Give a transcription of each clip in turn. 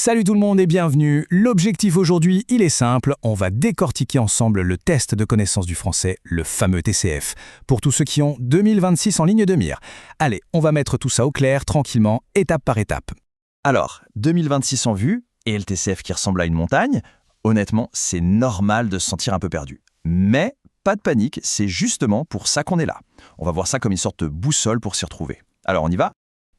Salut tout le monde et bienvenue. L'objectif aujourd'hui, il est simple, on va décortiquer ensemble le test de connaissance du français, le fameux TCF, pour tous ceux qui ont 2026 en ligne de mire. Allez, on va mettre tout ça au clair, tranquillement, étape par étape. Alors, 2026 en vue et le TCF qui ressemble à une montagne, honnêtement, c'est normal de se sentir un peu perdu. Mais pas de panique, c'est justement pour ça qu'on est là. On va voir ça comme une sorte de boussole pour s'y retrouver. Alors on y va ?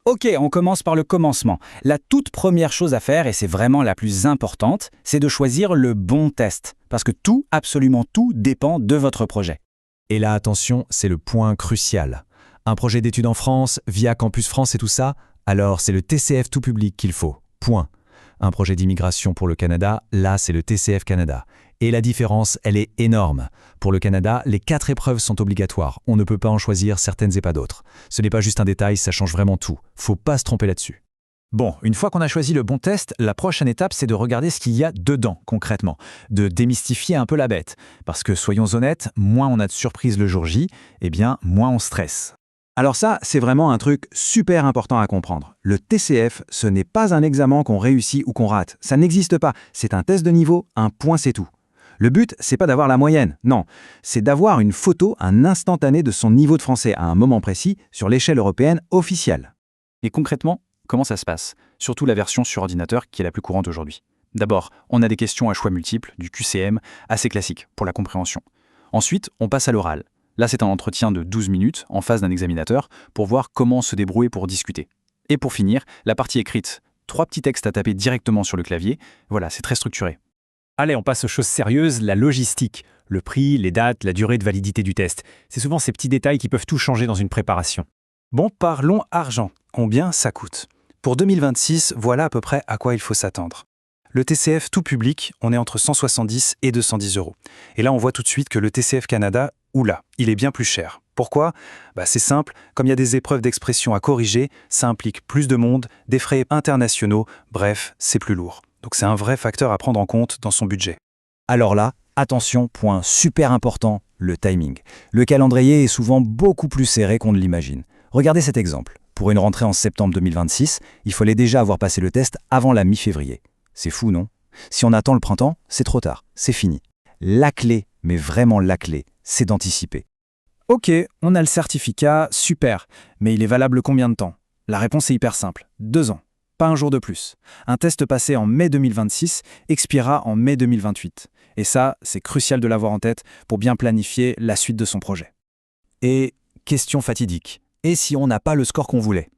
Ok, on commence par le commencement. La toute première chose à faire, et c'est vraiment la plus importante, c'est de choisir le bon test. Parce que tout, absolument tout, dépend de votre projet. Et là, attention, c'est le point crucial. Un projet d'études en France, via Campus France et tout ça, alors c'est le TCF tout public qu'il faut. Point. Un projet d'immigration pour le Canada, là c'est le TCF Canada. Et la différence, elle est énorme. Pour le Canada, les 4 épreuves sont obligatoires. On ne peut pas en choisir certaines et pas d'autres. Ce n'est pas juste un détail, ça change vraiment tout. Faut pas se tromper là-dessus. Bon, une fois qu'on a choisi le bon test, la prochaine étape, c'est de regarder ce qu'il y a dedans, concrètement. De démystifier un peu la bête. Parce que, soyons honnêtes, moins on a de surprises le jour J, eh bien, moins on stresse. Alors ça, c'est vraiment un truc super important à comprendre. Le TCF, ce n'est pas un examen qu'on réussit ou qu'on rate. Ça n'existe pas. C'est un test de niveau, un point c'est tout. Le but, c'est pas d'avoir la moyenne, non. C'est d'avoir une photo, un instantané de son niveau de français à un moment précis sur l'échelle européenne officielle. Et concrètement, comment ça se passe ? Surtout la version sur ordinateur qui est la plus courante aujourd'hui. D'abord, on a des questions à choix multiples, du QCM, assez classique pour la compréhension. Ensuite, on passe à l'oral. Là, c'est un entretien de 12 minutes en face d'un examinateur pour voir comment se débrouiller pour discuter. Et pour finir, la partie écrite. 3 petits textes à taper directement sur le clavier. Voilà, c'est très structuré. Allez, on passe aux choses sérieuses, la logistique. Le prix, les dates, la durée de validité du test. C'est souvent ces petits détails qui peuvent tout changer dans une préparation. Bon, parlons argent. Combien ça coûte ? Pour 2026, voilà à peu près à quoi il faut s'attendre. Le TCF tout public, on est entre 170 et 210 €. Et là, on voit tout de suite que le TCF Canada, oula, il est bien plus cher. Pourquoi ? C'est simple, comme il y a des épreuves d'expression à corriger, ça implique plus de monde, des frais internationaux, bref, c'est plus lourd. Donc c'est un vrai facteur à prendre en compte dans son budget. Alors là, attention, point super important, le timing. Le calendrier est souvent beaucoup plus serré qu'on ne l'imagine. Regardez cet exemple. Pour une rentrée en septembre 2026, il fallait déjà avoir passé le test avant la mi-février. C'est fou, non ? Si on attend le printemps, c'est trop tard, c'est fini. La clé, mais vraiment la clé, c'est d'anticiper. Ok, on a le certificat, super. Mais il est valable combien de temps ? La réponse est hyper simple, 2 ans. Pas un jour de plus. Un test passé en mai 2026 expirera en mai 2028. Et ça, c'est crucial de l'avoir en tête pour bien planifier la suite de son projet. Et question fatidique. Et si on n'a pas le score qu'on voulait ?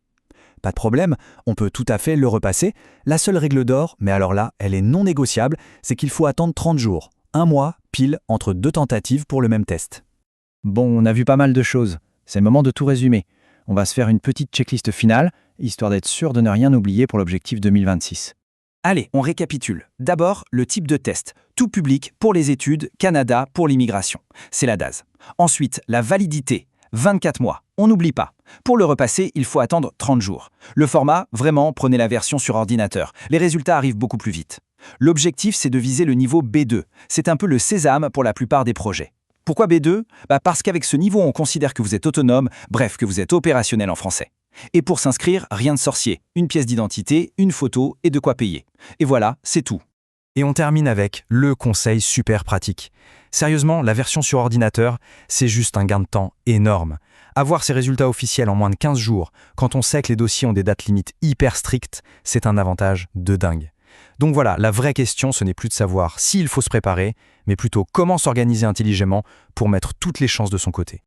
Pas de problème, on peut tout à fait le repasser. La seule règle d'or, mais alors là, elle est non négociable, c'est qu'il faut attendre 30 jours, un mois, pile, entre 2 tentatives pour le même test. Bon, on a vu pas mal de choses. C'est le moment de tout résumer. On va se faire une petite checklist finale, histoire d'être sûr de ne rien oublier pour l'objectif 2026. Allez, on récapitule. D'abord, le type de test. Tout public pour les études, Canada pour l'immigration. C'est la DAS. Ensuite, la validité. 24 mois. On n'oublie pas. Pour le repasser, il faut attendre 30 jours. Le format, vraiment, prenez la version sur ordinateur. Les résultats arrivent beaucoup plus vite. L'objectif, c'est de viser le niveau B2. C'est un peu le sésame pour la plupart des projets. Pourquoi B2 ? Parce qu'avec ce niveau, on considère que vous êtes autonome, bref, que vous êtes opérationnel en français. Et pour s'inscrire, rien de sorcier. Une pièce d'identité, une photo et de quoi payer. Et voilà, c'est tout. Et on termine avec le conseil super pratique. Sérieusement, la version sur ordinateur, c'est juste un gain de temps énorme. Avoir ces résultats officiels en moins de 15 jours, quand on sait que les dossiers ont des dates limites hyper strictes, c'est un avantage de dingue. Donc voilà, la vraie question, ce n'est plus de savoir s'il faut se préparer, mais plutôt comment s'organiser intelligemment pour mettre toutes les chances de son côté.